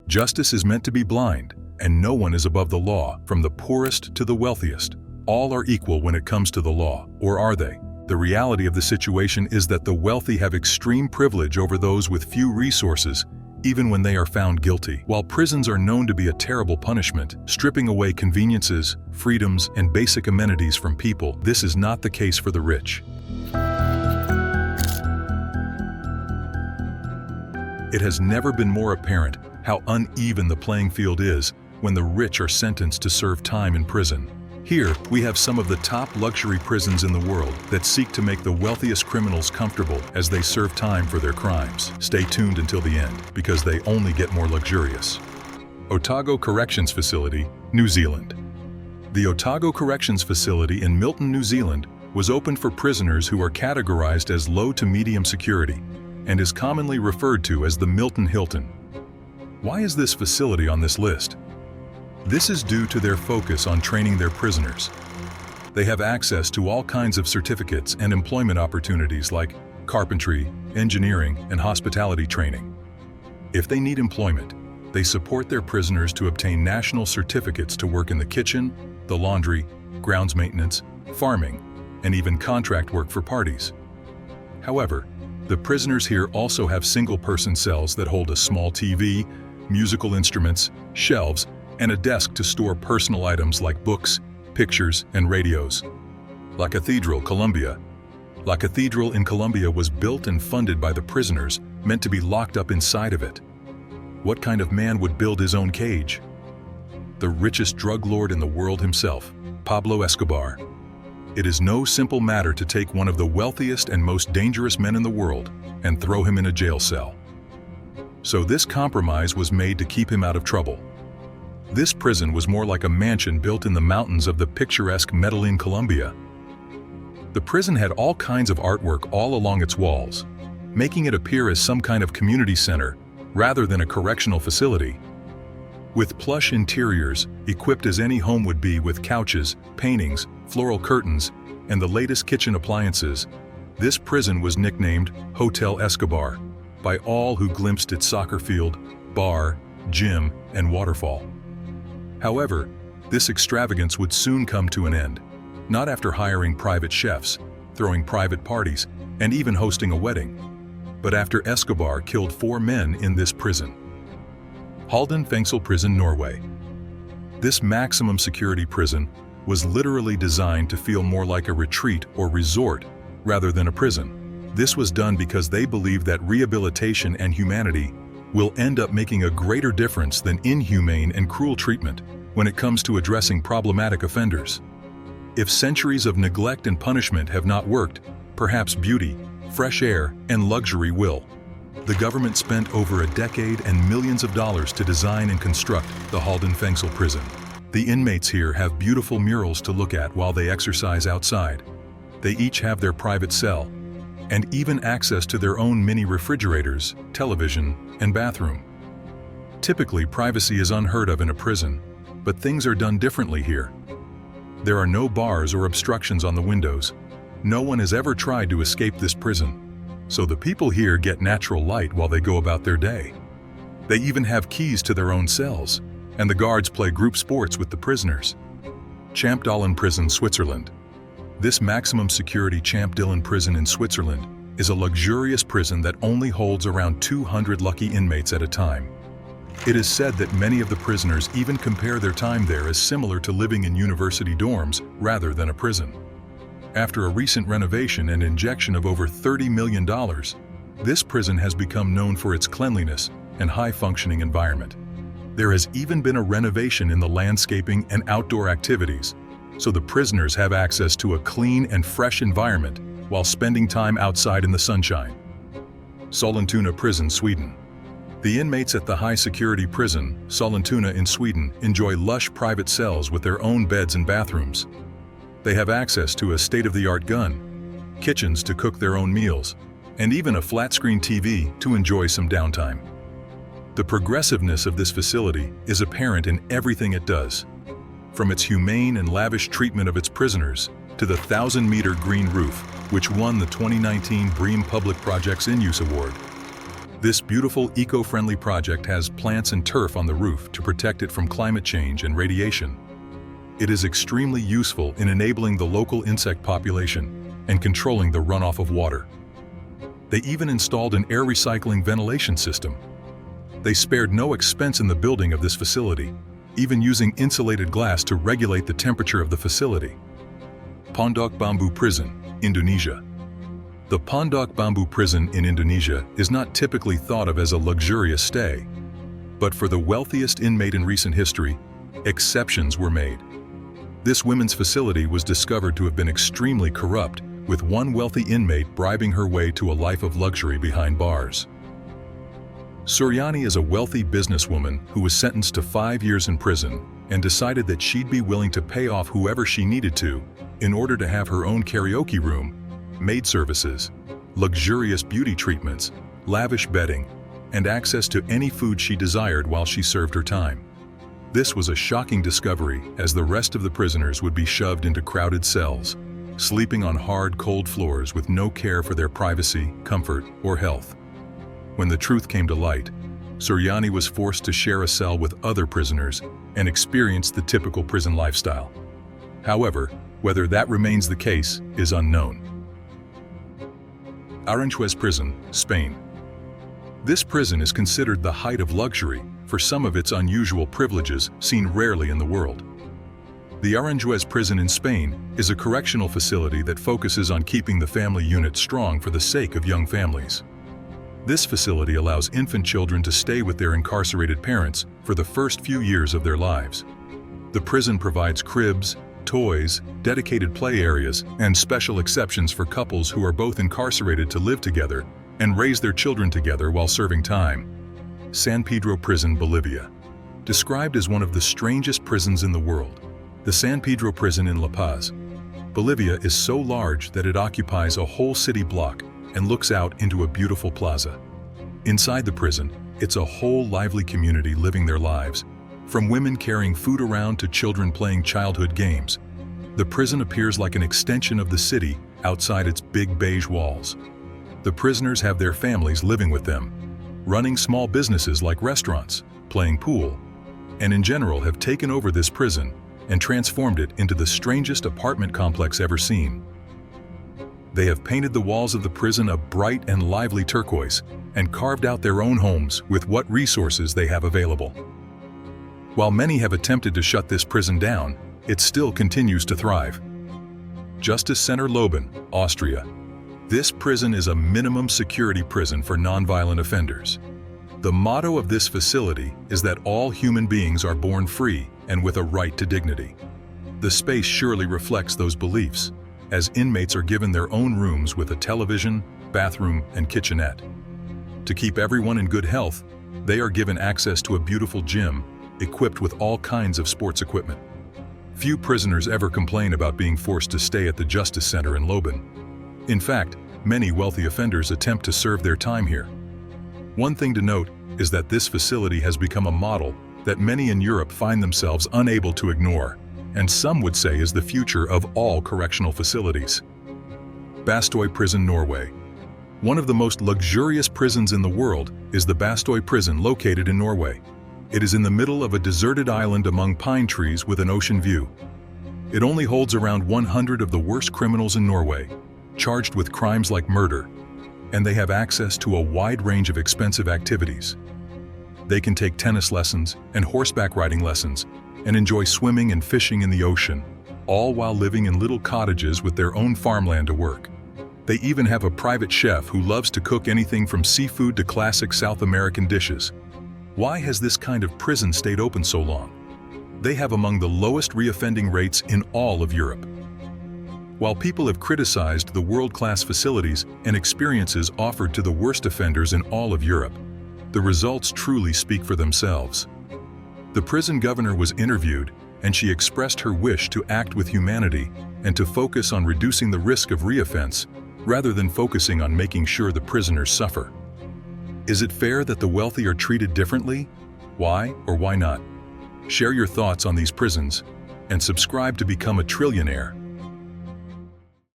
Justice is meant to be blind, and no one is above the law, from the poorest to the wealthiest. All are equal when it comes to the law, or are they? The reality of the situation is that the wealthy have extreme privilege over those with few resources, even when they are found guilty. While prisons are known to be a terrible punishment, stripping away conveniences, freedoms, and basic amenities from people, this is not the case for the rich. It has never been more apparent how uneven the playing field is when the rich are sentenced to serve time in prison. Here, we have some of the top luxury prisons in the world that seek to make the wealthiest criminals comfortable as they serve time for their crimes. Stay tuned until the end, because they only get more luxurious. Otago Corrections Facility, New Zealand. The Otago Corrections Facility in Milton, New Zealand, was opened for prisoners who are categorized as low to medium security, and is commonly referred to as the Milton Hilton. Why is this facility on this list? This is due to their focus on training their prisoners. They have access to all kinds of certificates and employment opportunities like carpentry, engineering, and hospitality training. If they need employment, they support their prisoners to obtain national certificates to work in the kitchen, the laundry, grounds maintenance, farming, and even contract work for parties. However, the prisoners here also have single-person cells that hold a small TV, musical instruments, shelves, and a desk to store personal items like books, pictures, and radios. La Cathedral, Colombia. La Cathedral in Colombia was built and funded by the prisoners, meant to be locked up inside of it. What kind of man would build his own cage? The richest drug lord in the world himself, Pablo Escobar. It is no simple matter to take one of the wealthiest and most dangerous men in the world and throw him in a jail cell. So this compromise was made to keep him out of trouble. This prison was more like a mansion built in the mountains of the picturesque Medellin, Colombia. The prison had all kinds of artwork all along its walls, making it appear as some kind of community center rather than a correctional facility. With plush interiors, equipped as any home would be with couches, paintings, floral curtains, and the latest kitchen appliances, this prison was nicknamed Hotel Escobar by all who glimpsed its soccer field, bar, gym, and waterfall. However, this extravagance would soon come to an end, not after hiring private chefs, throwing private parties, and even hosting a wedding, but after Escobar killed 4 men in this prison. Halden Fengsel Prison, Norway. This maximum security prison was literally designed to feel more like a retreat or resort rather than a prison. This was done because they believed that rehabilitation and humanity will end up making a greater difference than inhumane and cruel treatment when it comes to addressing problematic offenders. If centuries of neglect and punishment have not worked, perhaps beauty, fresh air, and luxury will. The government spent over a decade and millions of dollars to design and construct the Halden Fengsel prison. The inmates here have beautiful murals to look at while they exercise outside. They each have their private cell, and even access to their own mini refrigerators, television, and bathroom. Typically, privacy is unheard of in a prison, but things are done differently here. There are no bars or obstructions on the windows. No one has ever tried to escape this prison, so the people here get natural light while they go about their day. They even have keys to their own cells, and the guards play group sports with the prisoners. Champ Dillon Prison, Switzerland. This maximum security Champ Dillon Prison in Switzerland is a luxurious prison that only holds around 200 lucky inmates at a time. It is said that many of the prisoners even compare their time there as similar to living in university dorms rather than a prison. After a recent renovation and injection of over $30 million, this prison has become known for its cleanliness and high-functioning environment. There has even been a renovation in the landscaping and outdoor activities, so the prisoners have access to a clean and fresh environment while spending time outside in the sunshine. Sollentuna Prison, Sweden. The inmates at the high-security prison, Sollentuna in Sweden, enjoy lush private cells with their own beds and bathrooms. They have access to a state-of-the-art gun, kitchens to cook their own meals, and even a flat-screen TV to enjoy some downtime. The progressiveness of this facility is apparent in everything it does, from its humane and lavish treatment of its prisoners to the 1,000-meter green roof, which won the 2019 BREEAM Public Projects in Use Award. This beautiful eco-friendly project has plants and turf on the roof to protect it from climate change and radiation. It is extremely useful in enabling the local insect population and controlling the runoff of water. They even installed an air recycling ventilation system. They spared no expense in the building of this facility, even using insulated glass to regulate the temperature of the facility. Pondok Bambu Prison, Indonesia. The Pondok Bambu Prison in Indonesia is not typically thought of as a luxurious stay, but for the wealthiest inmate in recent history, exceptions were made. This women's facility was discovered to have been extremely corrupt, with one wealthy inmate bribing her way to a life of luxury behind bars. Suryani is a wealthy businesswoman who was sentenced to 5 years in prison and decided that she'd be willing to pay off whoever she needed to in order to have her own karaoke room, maid services, luxurious beauty treatments, lavish bedding, and access to any food she desired while she served her time. This was a shocking discovery, as the rest of the prisoners would be shoved into crowded cells, sleeping on hard, cold floors with no care for their privacy, comfort, or health. When the truth came to light, Suryani was forced to share a cell with other prisoners and experience the typical prison lifestyle. However, whether that remains the case is unknown. Aranjuez Prison, Spain. This prison is considered the height of luxury for some of its unusual privileges seen rarely in the world. The Aranjuez Prison in Spain is a correctional facility that focuses on keeping the family unit strong for the sake of young families. This facility allows infant children to stay with their incarcerated parents for the first few years of their lives. The prison provides cribs, toys, dedicated play areas, and special exceptions for couples who are both incarcerated to live together and raise their children together while serving time. San Pedro Prison, Bolivia. Described as one of the strangest prisons in the world, the San Pedro Prison in La Paz, Bolivia is so large that it occupies a whole city block and looks out into a beautiful plaza. Inside the prison, it's a whole lively community living their lives, from women carrying food around to children playing childhood games. The prison appears like an extension of the city outside its big beige walls. The prisoners have their families living with them, running small businesses like restaurants, playing pool, and in general have taken over this prison and transformed it into the strangest apartment complex ever seen. They have painted the walls of the prison a bright and lively turquoise and carved out their own homes with what resources they have available. While many have attempted to shut this prison down, it still continues to thrive. Justice Center Leoben, Austria. This prison is a minimum security prison for nonviolent offenders. The motto of this facility is that all human beings are born free and with a right to dignity. The space surely reflects those beliefs, as inmates are given their own rooms with a television, bathroom, and kitchenette. To keep everyone in good health, they are given access to a beautiful gym equipped with all kinds of sports equipment. Few prisoners ever complain about being forced to stay at the Justice Center in Leoben. In fact, many wealthy offenders attempt to serve their time here. One thing to note is that this facility has become a model that many in Europe find themselves unable to ignore, and some would say is the future of all correctional facilities. Bastøy Prison, Norway. One of the most luxurious prisons in the world is the Bastøy Prison located in Norway. It is in the middle of a deserted island among pine trees with an ocean view. It only holds around 100 of the worst criminals in Norway, charged with crimes like murder, and they have access to a wide range of expensive activities. They can take tennis lessons and horseback riding lessons and enjoy swimming and fishing in the ocean, all while living in little cottages with their own farmland to work. They even have a private chef who loves to cook anything from seafood to classic South American dishes. Why has this kind of prison stayed open so long? They have among the lowest reoffending rates in all of Europe. While people have criticized the world-class facilities and experiences offered to the worst offenders in all of Europe, the results truly speak for themselves. The prison governor was interviewed, and she expressed her wish to act with humanity and to focus on reducing the risk of reoffense, rather than focusing on making sure the prisoners suffer. Is it fair that the wealthy are treated differently? Why or why not? Share your thoughts on these prisons, and subscribe to become a trillionaire.